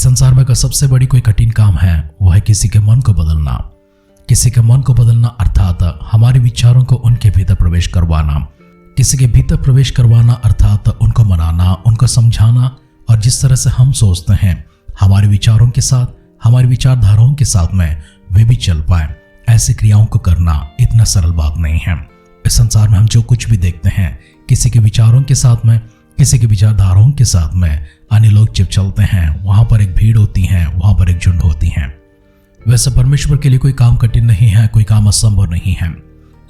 संसार में अगर सबसे बड़ी कोई कठिन काम है वो है किसी के मन को बदलना। किसी के मन को बदलना अर्थात हमारे विचारों को उनके भीतर प्रवेश करवाना। किसी के भीतर प्रवेश करवाना अर्थात उनको मनाना, उनको समझाना और जिस तरह से हम सोचते हैं हमारे विचारों के साथ, हमारी विचारधाराओं के साथ में वे भी चल पाए, ऐसी क्रियाओं को करना इतना सरल बात नहीं है। इस संसार में हम जो कुछ भी देखते हैं किसी के विचारों के साथ में, किसी की विचारधाराओं के साथ में अन्य लोग जब चलते हैं वहां पर एक भीड़ होती है, वहां पर एक झुंड होती है। वैसे परमेश्वर के लिए कोई काम कठिन नहीं है, कोई काम असंभव नहीं है,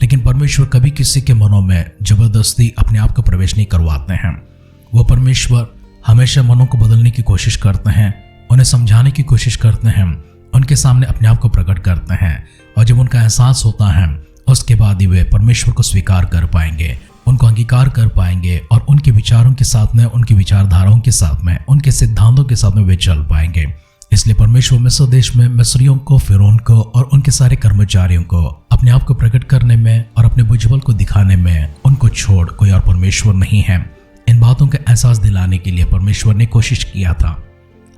लेकिन परमेश्वर कभी किसी के मनों में जबरदस्ती अपने आप को प्रवेश नहीं करवाते हैं। वो परमेश्वर हमेशा मनों को बदलने की कोशिश करते हैं, उन्हें समझाने की कोशिश करते हैं, उनके सामने अपने आप को प्रकट करते हैं और जब उनका एहसास होता है उसके बाद ही वे परमेश्वर को स्वीकार कर पाएंगे, उनको अंगीकार कर पाएंगे और उनके विचारों के साथ में, उनकी विचारधाराओं के साथ में, उनके सिद्धांतों के साथ में वे चल पाएंगे। इसलिए परमेश्वर मिस्र देश में मिस्रियों को, फिरौन को और उनके सारे कर्मचारियों को अपने आप को प्रकट करने में और अपने भुजबल को दिखाने में उनको छोड़ कोई और परमेश्वर नहीं है। इन बातों का एहसास दिलाने के लिए परमेश्वर ने कोशिश किया था।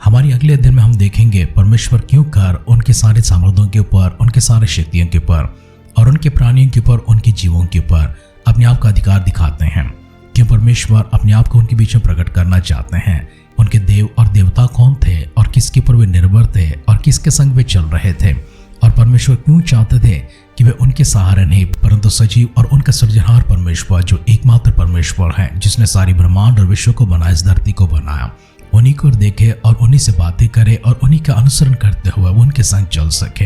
हमारी अगले अध्याय में हम देखेंगे परमेश्वर क्यों कर उनके सारे सामर्थ्यों के ऊपर, उनके सारे शक्तियों के ऊपर और उनके प्राणियों के ऊपर, उनके जीवों के ऊपर अपने आप का अधिकार दिखाते हैं। क्यों परमेश्वर अपने आप को उनके बीच में प्रकट करना चाहते हैं। उनके देव और देवता कौन थे और किसके ऊपर वे निर्भर थे और किसके संग वे चल रहे थे, और परमेश्वर क्यों चाहते थे कि वे उनके सहारे नहीं परंतु सजीव और उनका सृजनहार परमेश्वर जो एकमात्र परमेश्वर है, जिसने सारी ब्रह्मांड और विश्व को बनाया, इस धरती को बनाया, उन्हीं को देखे और उन्हीं से बातें करे और उन्हीं का अनुसरण करते हुए वो उनके संग चल सके।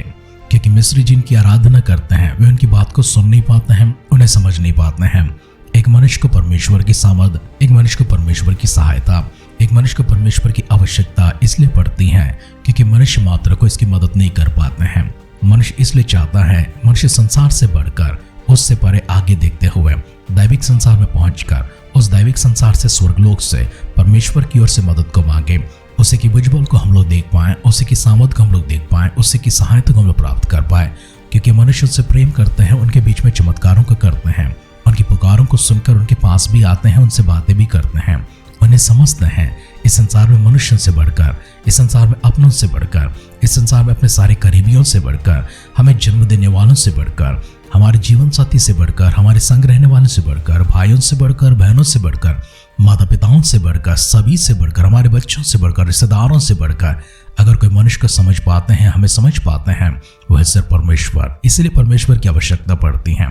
क्योंकि मिस्री जिनकी आराधना करते हैं वे उनकी बात को सुन नहीं पाते हैं, उन्हें समझ नहीं पाते हैं। एक मनुष्य को परमेश्वर की सामर्थ, एक मनुष्य को परमेश्वर की सहायता, एक मनुष्य को परमेश्वर की आवश्यकता इसलिए पड़ती है क्योंकि मनुष्य मात्र को इसकी मदद नहीं कर पाते हैं। मनुष्य इसलिए चाहता है, मनुष्य संसार से बढ़कर, उससे परे आगे देखते हुए दैविक संसार में पहुंचकर उस दैविक संसार से, स्वर्गलोक से परमेश्वर की ओर से मदद को मांगे, उसी की भुजबल को हम लोग देख पाएं, उसी की सामर्थ को हम लोग देख पाएं, उसी की सहायता को हम लोग प्राप्त कर पाएं। क्योंकि मनुष्य उससे प्रेम करते हैं, उनके बीच में चमत्कारों को करते हैं, उनकी पुकारों को सुनकर उनके पास भी आते हैं, उनसे बातें भी करते हैं, उन्हें समझते हैं। इस संसार में मनुष्यों से बढ़कर, इस संसार में अपनों से बढ़कर, इस संसार में अपने सारे करीबियों से बढ़कर, हमें जन्म देने वालों से बढ़कर, हमारे जीवन साथी से बढ़कर, हमारे संग रहने वालों से बढ़कर, भाइयों से बढ़कर, बहनों से बढ़कर, माता पिताओं से बढ़कर, सभी से बढ़कर, हमारे बच्चों से बढ़कर, रिश्तेदारों से बढ़कर अगर कोई मनुष्य को समझ पाते हैं, हमें समझ पाते हैं, वह है सिर्फ परमेश्वर। इसलिए परमेश्वर की आवश्यकता पड़ती है।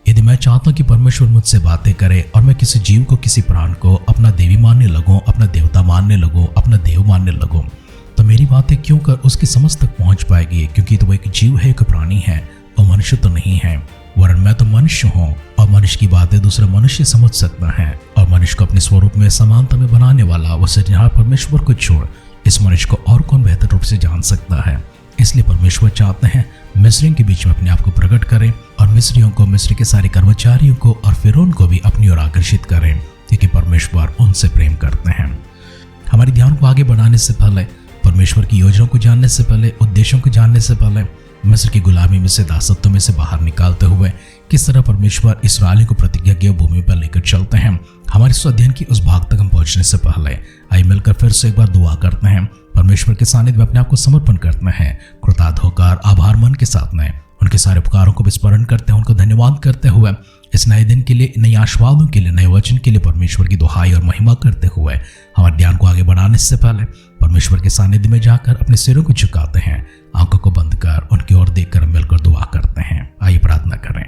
यदि मैं चाहता हूं कि परमेश्वर मुझसे बातें करे और मैं किसी जीव को, किसी प्राण को अपना देवी मानने लगूं, अपना देवता मानने लगूं, अपना देव मानने लगूं, तो मेरी बातें क्यों कर उसकी समझ तक पहुंच पाएगी? क्योंकि तो वो एक जीव है, एक प्राणी है, और मनुष्य तो नहीं है। वरन मैं तो मनुष्य हूँ और मनुष्य की बातें दूसरा मनुष्य समझ सकता है, और मनुष्य को अपने स्वरूप में, समानता में बनाने वाला वो सृजनहार परमेश्वर को छोड़ इस मनुष्य को और कौन बेहतर रूप से जान सकता है। इसलिए परमेश्वर चाहते हैं मिस्रियों के बीच में अपने आप को प्रकट करें और मिस्रियों को, मिस्र के सारे कर्मचारियों को और फिरौन को भी अपनी ओर आकर्षित करें, क्योंकि परमेश्वर उनसे प्रेम करते हैं। हमारे ध्यान को आगे बढ़ाने से पहले, परमेश्वर की योजनाओं को जानने से पहले, उद्देश्यों को जानने से पहले, मिस्र की गुलामी में से, दासत्व में से बाहर निकालते हुए किस तरह परमेश्वर इस्राएलियों को प्रतिज्ञा की भूमि पर लेकर चलते हैं, हमारे इस अध्ययन की उस भाग तक हम पहुंचने से पहले आइए मिलकर फिर से एक बार दुआ करते हैं। परमेश्वर के सानिध्य में अपने आप को समर्पण करते हैं, कृतज्ञ होकर, आभार मन के साथ में उनके सारे उपकारों को विस्मरण करते हैं, उनको धन्यवाद करते हुए इस नए दिन के लिए, नई आशीर्वादों के लिए, नए वचन के लिए परमेश्वर की दुहाई और महिमा करते हुए हमारे ध्यान को आगे बढ़ाने से पहले परमेश्वर के सानिध्य में जाकर अपने सिरों को झुकाते हैं, आंखों को बंद कर उनकी ओर देखकर मिलकर दुआ करते हैं। आइए प्रार्थना करें।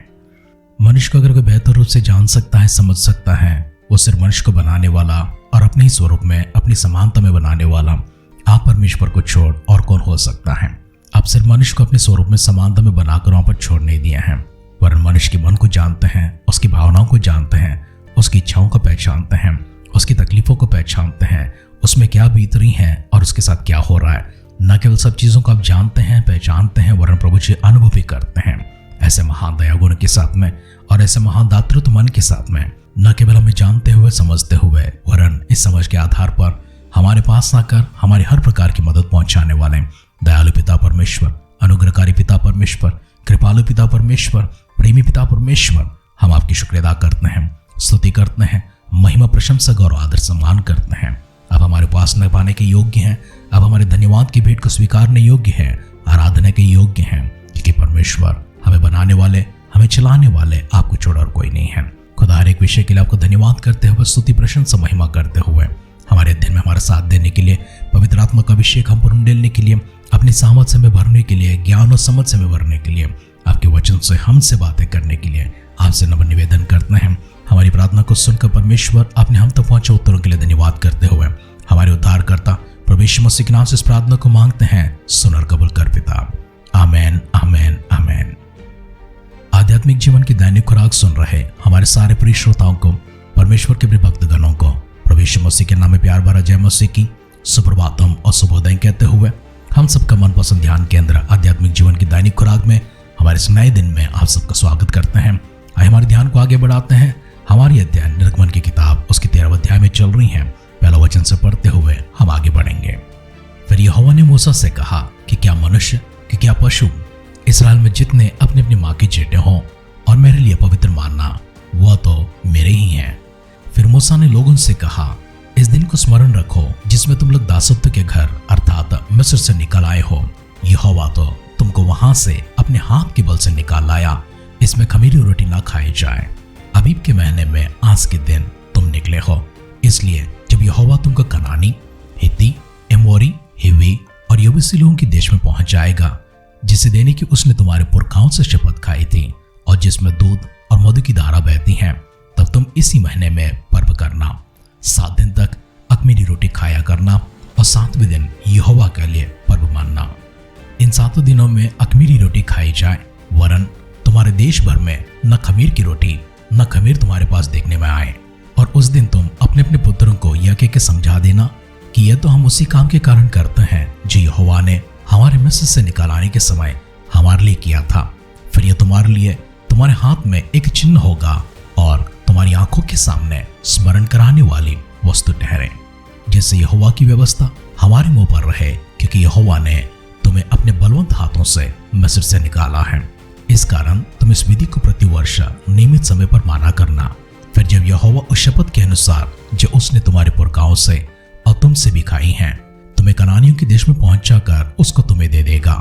मनुष्य को अगर कोई बेहतर रूप से जान सकता है, समझ सकता है, वो सिर्फ मनुष्य को बनाने वाला और अपने ही स्वरूप में, अपनी समानता में बनाने वाला आप परमेश्वर को छोड़ और कौन हो सकता है। आप सिर्फ मनुष्य को अपने स्वरूप में, समानता में बनाकर वहां पर छोड़ नहीं दिए हैं, वरन मनुष्य के मन को जानते हैं, उसकी भावनाओं को जानते हैं, उसकी इच्छाओं को पहचानते हैं, उसकी तकलीफों को पहचानते हैं, उसमें क्या बीत रही है और उसके साथ क्या हो रहा है। न केवल सब चीजों को आप जानते हैं, पहचानते हैं, वरन प्रभु जी अनुभव भी करते हैं। ऐसे महान दया गुण के साथ में और ऐसे महान दातृत्व मन के साथ में, न केवल हमें जानते हुए, समझते हुए, वरन इस समझ के आधार पर हमारे पास आकर हमारी हर प्रकार की मदद पहुंचाने वाले दयालु पिता परमेश्वर, अनुग्रहकारी पिता परमेश्वर, कृपालु पिता परमेश्वर, प्रेमी पिता परमेश्वर, हम आपकी शुक्र अदा करते हैं, स्तुति करते हैं, महिमा, प्रशंसा, गौरव, आदर, सम्मान करते हैं। आप हमारे उपासना पाने के योग्य हैं, अब हमारे धन्यवाद की भेंट को स्वीकारने योग्य है, आराधना के योग्य हैं, क्योंकि परमेश्वर हमें बनाने वाले, हमें चलाने वाले आपको छोड़ और कोई नहीं है। खुदा हर एक विषय के लिए आपको धन्यवाद करते हुए, स्तुति प्रशंसा महिमा करते हुए, हमारे अध्ययन में हमारा साथ देने के लिए, पवित्र आत्मा का अभिषेक हम पर उंडेलने के लिए, अपनी सामर्थ से हमें भरने के लिए, ज्ञान और समझ से हमें भरने के लिए, आपके वचन से हमसे बातें करने के लिए आपसे नम्र निवेदन करते हैं। हमारी प्रार्थना को सुनकर परमेश्वर आपने हम तक पहुंचे उत्तरों के लिए धन्यवाद करते हुए हमारे उद्धारकर्ता प्रभु यीशु मसीह के नाम से इस प्रार्थना को मांगते हैं, सुन और कबूल कर पिता। आमेन, आमेन, आमेन। आध्यात्मिक जीवन की दैनिक खुराक सुन रहे हमारे सारे प्रिय श्रोताओं को, परमेश्वर के प्रिय भक्तगणों को प्रभु यीशु मसीह के नाम में प्यार भरा जय मसीह की सुप्रभातम और शुभोदय कहते हुए हम सबका मनपसंद ध्यान केंद्र आध्यात्मिक जीवन की दैनिक खुराक में हमारे इस नए दिन में आप सबका स्वागत करते हैं। आइए हमारे ध्यान को आगे बढ़ाते हैं। हमारी अध्ययन निर्गमन की किताब उसकी 13वें अध्याय में चल रही है। पहला वचन से पढ़ते हुए हम आगे बढ़ेंगे। फिर यहोवा ने मूसा से कहा कि क्या मनुष्य कि क्या पशु इस्राएल में जितने अपनी अपनी माँ के चेटे हों और मेरे लिए पवित्र मानना, वह तो मेरे ही हैं। फिर मूसा ने लोगों से कहा, इस दिन को स्मरण रखो जिसमें तुम लोग दासत्व के घर अर्थात मिस्र से निकल आए हो। यहोवा तो तुमको वहां से अपने हाथ के बल से निकाल लाया। इसमें खमीरी रोटी ना खाई जाए। अबीब के महीने में आज के दिन तुम निकले हो। इसलिए जब यहोवा तुमको कनानी, हित्ती, एमोरी, हिवी और यबूसी लोगों के देश में पहुंच जाएगा, जिसे देने की उसने तुम्हारे पुरखाओं से शपथ खाई थी और जिसमें दूध और मधु की धारा बहती है, तब तुम इसी महीने में पर्व करना। 7 दिन तक अख़मीरी रोटी खाया करना और 7वें दिन यहोवा के लिए पर्व मानना। इन 7 दिनों में अख़मीरी रोटी खाई जाए, वरन तुम्हारे देश भर में न खमीर की रोटी न खमीर तुम्हारे पास देखने में आए। और उस दिन तुम अपने अपने पुत्रों को यह कह के समझा देना कि यह तो हम उसी काम के कारण करते हैं जो यहोवा ने हमारे मिस्र से निकालने के समय हमारे लिए किया था। फिर यह तुम्हारे लिए तुम्हारे हाथ में एक चिन्ह होगा और तुम्हारी आंखों के सामने स्मरण कराने वाली वस्तु ठहरे, जिससे यहोवा की व्यवस्था हमारे मुंह पर रहे, क्योंकि यहोवा ने तुम्हें अपने बलवंत हाथों से मिस्र से निकाला है। इस कारण तुम इस विधि को प्रतिवर्ष नियमित समय पर माना करना। फिर जब यहोवा उस शपथ के अनुसार जो उसने तुम्हारे पुरखाओं से और तुमसे भी खाई हैं, तुम्हें कनानियों के देश में पहुंचा कर उसको तुम्हें दे देगा।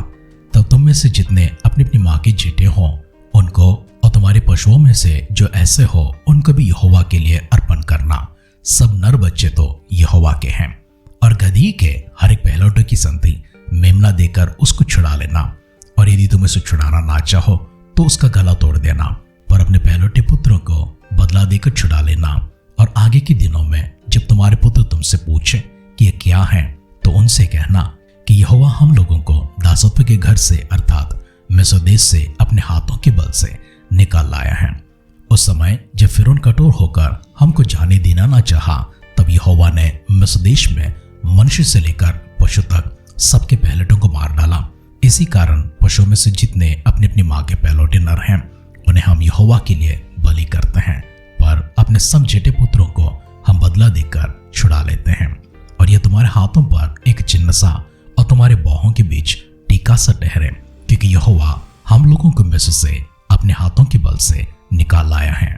तब तुम में से जितने अपनी अपनी माँ के जेठे हों उनको और तुम्हारे पशुओं में से जो ऐसे हो उनको भी यहोवा के लिए अर्पण करना। सब नर बच्चे तो यहोवा के हैं। और गदही के हर एक पहलौठे की संति मेमना देकर उसको छुड़ा लेना। और यदि तुम इसे छुड़ाना ना चाहो तो उसका गला तोड़ देना, पर अपने पहलौठे पुत्रों को बदला देकर छुड़ा लेना। और आगे के दिनों में जब तुम्हारे पुत्र तुमसे पूछे कि ये क्या है, तो उनसे कहना कि यहोवा हम लोगों को दासत्व के घर से अर्थात मिस्र देश से अपने हाथों के बल से निकाल लाया है। उस समय जब फिरौन कठोर होकर हमको जाने देना ना चाहा, तब यहोवा ने मिस्र देश में मनुष्य से लेकर पशु तक सबके पहलौठों को मार डाला। इसी कारण पशुओं में से जितने अपनी अपनी माँ के पहलौठे नर हैं, उन्हें हम यहोवा के लिए बलि करते हैं, पर अपने सब जेठे पुत्रों को हम बदला देकर छुड़ा लेते हैं। और यह तुम्हारे हाथों पर एक चिन्ह सा और तुम्हारे बाहों के बीच टीका सा ठहरे, क्योंकि यहोवा हम लोगों को मिस्र से अपने हाथों के बल से निकाल लाया है।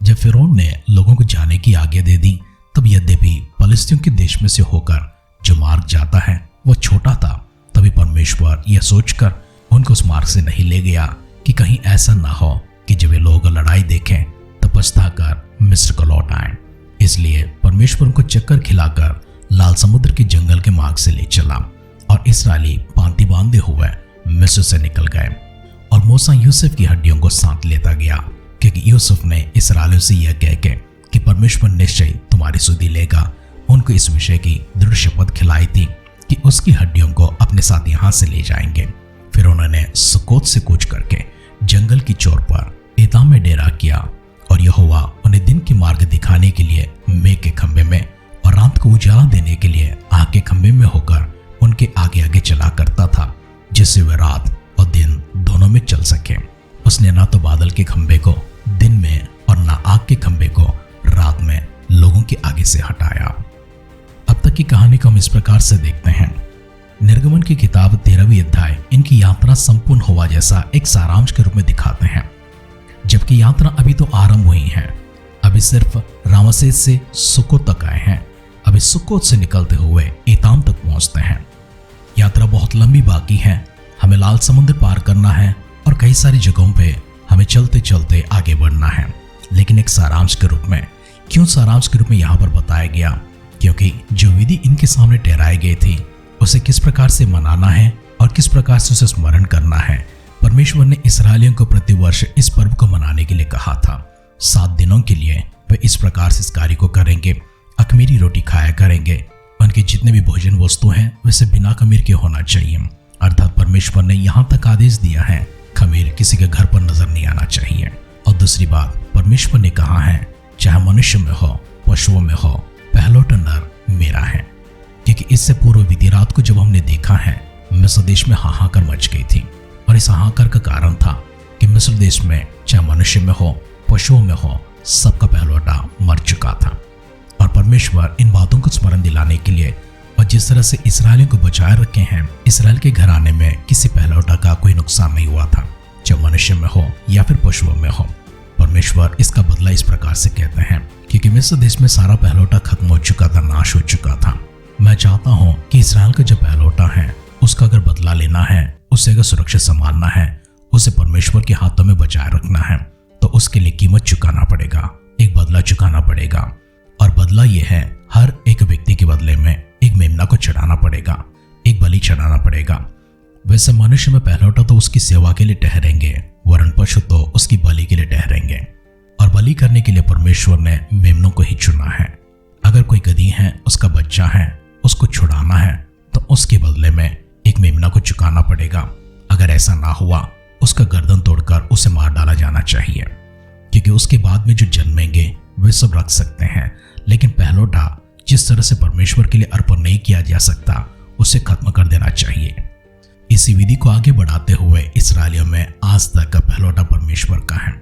जब फिरौन ने लोगों को जाने की आज्ञा दे दी, तब यद्यपि पलिश्तियों के देश में से होकर जो मार्ग जाता है वह छोटा था, तभी परमेश्वर यह सोचकर उनको उस मार्ग से नहीं ले गया कि कहीं ऐसा ना हो कि जब वे लोग लड़ाई देखें तो पछताकर मिस्र को लौट आए। इसलिए परमेश्वर उनको चक्कर खिलाकर लाल समुद्र के जंगल के मार्ग से ले चला और इसराइली पांति बांधे हुए मिस्र से निकल गए। और मूसा यूसुफ की हड्डियों को साथ लेता गया, क्योंकि यूसुफ ने इसराइलियों से यह कह के कि परमेश्वर निश्चय तुम्हारी सुधि लेगा, उनको इस विषय की दृढ़ शपथ खिलाई थी कि उसकी हड्डियों को अपने साथ यहाँ से ले जाएंगे। फिर उन्होंने सुकोत से कूच करके जंगल की चोर पर एताम में डेरा किया। और यहोवा उन्हें दिन के मार्ग दिखाने के लिए मेघ के खंभे में और रात को उजाला देने के लिए आग के खंभे में होकर उनके आगे आगे चला करता था, जिससे वे रात और दिन दोनों में चल सके। उसने ना तो बादल के खंभे को दिन में और ना आग के खंभे को रात में लोगों के आगे से हटाया। अब तक की कहानी को हम इस प्रकार से देखते हैं। निर्गमन की किताब 13वीं अध्याय इनकी यात्रा संपूर्ण हुआ जैसा एक सारांश के रूप में दिखाते हैं, जबकि यात्रा अभी तो आरंभ हुई है। अभी सिर्फ रामसेस से सुकोत तक आए हैं। अभी सुक्कोत से निकलते हुए एताम तक पहुंचते हैं। यात्रा बहुत लंबी बाकी है, हमें लाल समुद्र पार करना है और कई सारी जगहों पे हमें चलते चलते आगे बढ़ना है। लेकिन एक सारांश के रूप में, क्यों सारांश के रूप में यहाँ पर बताया गया? क्योंकि जो विधि इनके सामने ठहराई गई थी उसे किस प्रकार से मनाना है और किस प्रकार से उसे स्मरण करना है। परमेश्वर ने इस्राएलियों को प्रतिवर्ष इस पर्व को मनाने के लिए कहा था। 7 दिनों के लिए वे इस प्रकार से इस कार्य को करेंगे। अखमीरी रोटी खाया करेंगे। उनके जितने भी भोजन वस्तु हैं वैसे बिना खमीर के होना चाहिए। अर्थात परमेश्वर ने यहाँ तक आदेश दिया है, खमीर किसी के घर पर नजर नहीं आना चाहिए। और दूसरी बात, परमेश्वर ने कहा है चाहे मनुष्य में हो, पशुओं में हो, पहलौठा नर मेरा है। क्योंकि इससे पूर्व विधि रात को जब हमने देखा है, मिस्र देश में हाहाकार मच गई थी। और इस हाहाकार का कारण था कि मिस्र देश में चाहे मनुष्य में हो, पशुओं में हो, सबका पहलौठा मर चुका था। और परमेश्वर इन बातों को स्मरण दिलाने के लिए और जिस तरह से इस्राएलियों को बचाए रखे हैं, इस्राएल के घराने में किसी पहलौठा का कोई नुकसान नहीं हुआ था, चाहे मनुष्य में हो या फिर पशुओं में हो। परमेश्वर इसका बदला इस प्रकार से कहते हैं क्योंकि मिस्र देश में सारा पहलौठा खत्म हो चुका था, नाश हो चुका था। मैं चाहता हूं कि इस्राएल का जो पहलौठा है उसका अगर बदला लेना है, उसे अगर सुरक्षित संभालना है, उसे परमेश्वर के हाथों में बचाए रखना है, तो उसके लिए कीमत चुकाना पड़ेगा, एक बदला चुकाना पड़ेगा। और बदला यह है, हर एक व्यक्ति के बदले में एक मेमना को चढ़ाना पड़ेगा, एक बलि चढ़ाना पड़ेगा। वैसे मनुष्य में पहलौठा तो उसकी सेवा के लिए ठहरेंगे, वरन पशु तो उसकी बलि के लिए ठहरेंगे। और बलि करने के लिए परमेश्वर ने मेमनों को ही चुना है। अगर कोई गधी है, उसका बच्चा है, उसको छुड़ाना है तो उसके बदले में एक मेमना को चुकाना पड़ेगा। अगर ऐसा ना हुआ, उसका गर्दन तोड़कर उसे मार डाला जाना चाहिए। क्योंकि उसके बाद में जो जन्मेंगे वे सब रख सकते हैं, लेकिन पहलौठा जिस तरह से परमेश्वर के लिए अर्पण नहीं किया जा सकता, उसे खत्म कर देना चाहिए। इसी विधि को आगे बढ़ाते हुए इस्राएलियों में आज तक का पहलौठा परमेश्वर का है।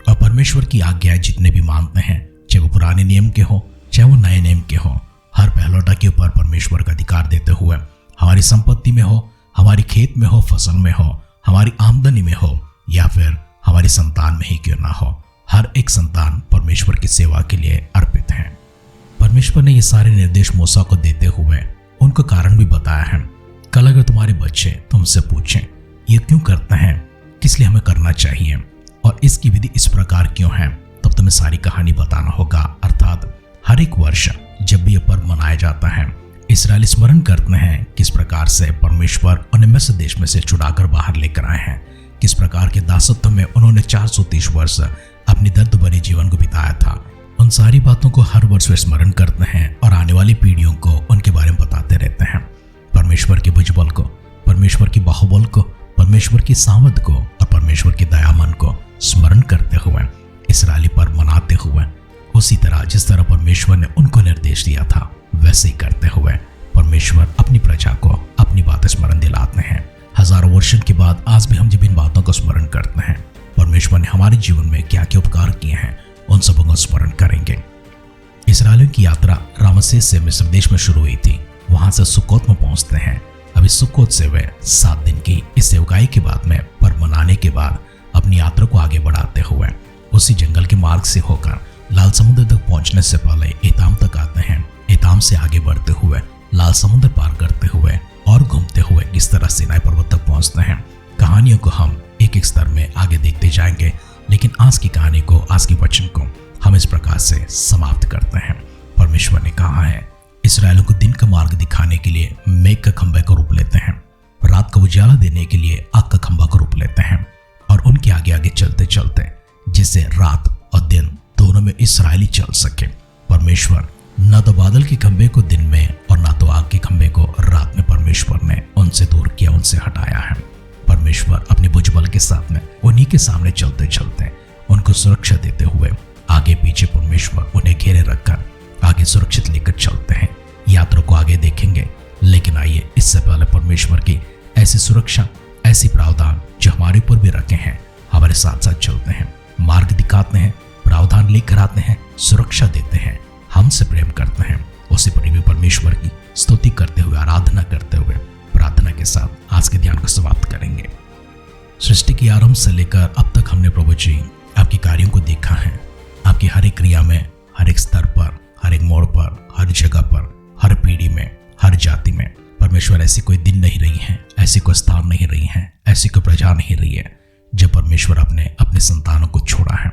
और परमेश्वर की आज्ञाएं जितने भी मानते हैं, चाहे वो पुराने नियम के हो चाहे वो नए नियम के हो, हर पहलौठा के ऊपर परमेश्वर का अधिकार देते हुए हमारी संपत्ति में हो, हमारी खेत में हो, फसल में हो, हमारी आमदनी में हो या फिर हमारी संतान में ही क्यों ना हो, हर एक संतान परमेश्वर की सेवा के लिए अर्पित है। परमेश्वर ने ये सारे निर्देश मूसा को देते हुए उनको कारण भी बताया है। कल अगर तुम्हारे बच्चे तुमसे पूछें ये क्यों करते हैं, किस लिए हमें करना चाहिए और इसकी विधि इस प्रकार क्यों है, तब तुम्हें सारी कहानी बताना होगा। अर्थात हर एक वर्ष जब भी यह पर्व मनाया जाता है, इस्राएली स्मरण करते हैं किस प्रकार से परमेश्वर उन्हें मिस्र देश में से छुड़ाकर बाहर लेकर आए हैं, किस प्रकार के दासत्व में उन्होंने 430 वर्ष अपनी दर्द भरे जीवन को बिताया था। उन सारी बातों को हर वर्ष वे स्मरण करते हैं और आने वाली पीढ़ियों को उनके बारे में बताते रहते हैं। परमेश्वर के भुजबल को, परमेश्वर की बाहुबल को, परमेश्वर की सामर्थ को और परमेश्वर की दयामन को स्मरण करते हुए इस्राएली पर्व मनाते हुए, उसी तरह जिस तरह परमेश्वर ने उनको निर्देश दिया था वैसे ही करते हुए परमेश्वर अपनी प्रजा को अपनी बातें स्मरण दिलाते हैं। हजारों वर्षों के बाद आज भी हम जब इन बातों को स्मरण करते हैं, परमेश्वर ने हमारे जीवन में क्या क्या उपकार किए हैं, उन सबों को स्मरण करेंगे। इस्राएलियों की यात्रा रामसेस से मिस्र देश में शुरू हुई थी, वहां से सुक्कोत में पहुंचते हैं। अभी सुक्कोत से वे 7 दिन की इस सेवकाई के बाद में पर्व मनाने के बाद अपनी यात्रा को आगे बढ़ाते हुए उसी जंगल के मार्ग से होकर लाल समुद्र तक पहुंचने से पहले एताम तक आते हैं। एताम से आगे बढ़ते हुए लाल समुद्र पार करते हुए और घूमते हुए किस तरह सीनाई पर्वत तक पहुंचते हैं। कहानियों को हम एक एक स्तर में आगे देखते जाएंगे, लेकिन आज की कहानी को, आज के वचन को हम इस प्रकार से समाप्त करते हैं। परमेश्वर ने कहा है, इस्राएलियों को दिन का मार्ग दिखाने के लिए मेघ का खंभे का रूप लेते हैं, रात का उजाला देने के लिए आग का खंभा का रूप लेते हैं और उनके आगे आगे चलते चलते जिससे रात और दिन दोनों में इस्राएली चल सके। परमेश्वर न तो बादल के खंभे को दिन में और न तो आग के खंभे को रात में परमेश्वर ने उनसे दूर किया, उनसे हटाया है। परमेश्वर अपने भुजबल के साथ में उन्हीं के सामने चलते चलते उनको सुरक्षा देते हुए आगे पीछे परमेश्वर उन्हें घेरे रखकर आगे सुरक्षित लेकर चलते हैं। यात्रा को आगे देखेंगे, लेकिन आइए इससे पहले परमेश्वर की ऐसी सुरक्षा, ऐसी प्रावधान जो हमारे ऊपर भी रखे हैं, हमारे साथ साथ चलते हैं, मार्ग दिखाते हैं, प्रावधान लेकर आते हैं, सुरक्षा देते हैं, हमसे प्रेम करते हैं, उसी प्रेमी परमेश्वर की स्तुति करते हुए, आराधना करते हुए, प्रार्थना के साथ आज के ध्यान को समाप्त करेंगे। सृष्टि के आरंभ से लेकर अब तक हमने प्रभु जी आपके कार्यों को देखा है। आपकी हर एक क्रिया में, हर एक स्तर पर हर एक मोड़ पर, हर जगह पर, हर पीढ़ी में, हर जाति में परमेश्वर ऐसी कोई दिन नहीं रही है, ऐसी कोई स्थान नहीं रही है, ऐसी कोई प्रजा नहीं रही है जब परमेश्वर अपने संतानों को छोड़ा है,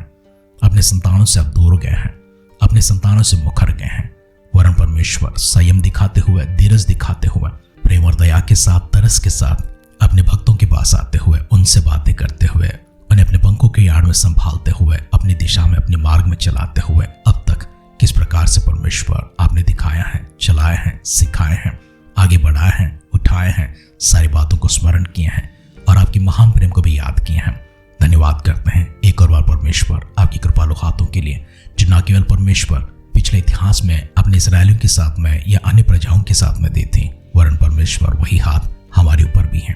अपने संतानों से अब दूर गए हैं, अपने संतानों से मुखर गए हैं। वरन परमेश्वर संयम दिखाते हुए, धीरज दिखाते हुए, प्रेम और दया के साथ, तरस के साथ अपने भक्तों के पास आते हुए, उनसे बातें करते हुए, उन्हें अपने पंखों के आड़ में संभालते हुए, अपनी दिशा में, अपने मार्ग में चलाते हुए अब तक किस प्रकार से परमेश्वर आपने दिखाया है, चलाए हैं, सिखाए हैं, आगे बढ़ाए हैं, उठाए हैं, सारी बातों को स्मरण किए हैं और आपकी महान प्रेम को भी याद किए हैं। धन्यवाद करते हैं एक और बार परमेश्वर आपकी कृपालु हाथों के लिए, जो न केवल परमेश्वर पिछले इतिहास में अपने इस्राएलियों के साथ में या अन्य प्रजाओं के साथ में दी थी, वरन परमेश्वर वही हाथ हमारे ऊपर भी है,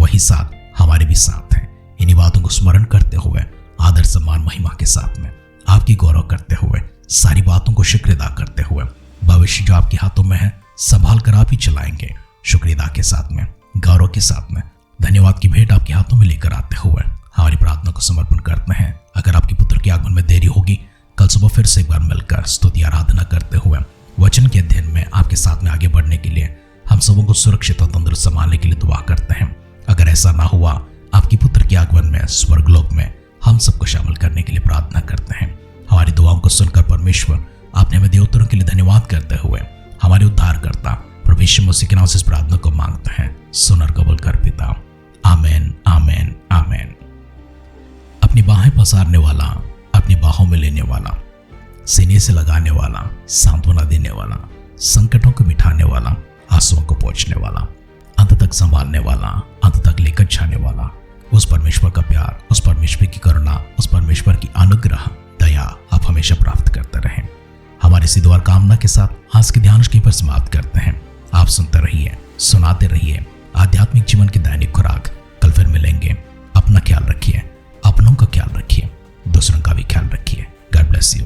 वही साथ हमारे भी साथ है। इन्हीं बातों को स्मरण करते हुए, आदर सम्मान महिमा के साथ में आपकी गौरव करते हुए, सारी बातों को शुक्र अदा करते हुए, भविष्य जो आपके हाथों में है संभाल कर आप ही चलाएंगे। शुक्र अदा के साथ में, गौरव के साथ में, धन्यवाद की भेंट आपके हाथों में लेकर आते हुए हमारी प्रार्थना को समर्पण करते हैं। अगर आपके पुत्र के आगमन में देरी होगी, कल सुबह फिर से एक बार मिलकर स्तुति आराधना करते हुए वचन के अध्ययन में आपके साथ में आगे बढ़ने के लिए, हम सबों को सुरक्षित और तंदुरुस्त संभालने के लिए दुआ करते हैं। अगर ऐसा ना हुआ, आपकी पुत्र के आगमन में स्वर्गलोक में हम सबको शामिल करने के लिए प्रार्थना करते हैं। हमारी दुआओं को सुनकर परमेश्वर आपने हमें दिए उत्तरों के लिए धन्यवाद करते हुए हमारे उद्धारकर्ता प्रभु यीशु मसीह के नाम से इस प्रार्थना को मांगते हैं। सुन और कबूल कर पिता। आमेन, आमेन, आमेन। अपनी बाहें पसारने वाला, अपनी बाहों में लेने वाला, सीने से लगाने वाला, सांत्वना देने वाला, संकटों को मिटाने वाला, आंसुओं को पोंछने वाला, अंत तक संभालने वाला, अंत तक लेकर जाने वाला, उस परमेश्वर का प्यार, उस परमेश्वर की करुणा, उस परमेश्वर की अनुग्रह, दया आप हमेशा प्राप्त करते रहें। हमारी इसी दुआ कामना के साथ आज के ध्यान पर समाप्त करते हैं। आप सुनते रहिए, सुनाते रहिए आध्यात्मिक जीवन की दैनिक खुराक। कल फिर मिलेंगे। अपना ख्याल रखिए, अपनों का ख्याल रखिए, दूसरों का भी ख्याल रखिए। God bless you.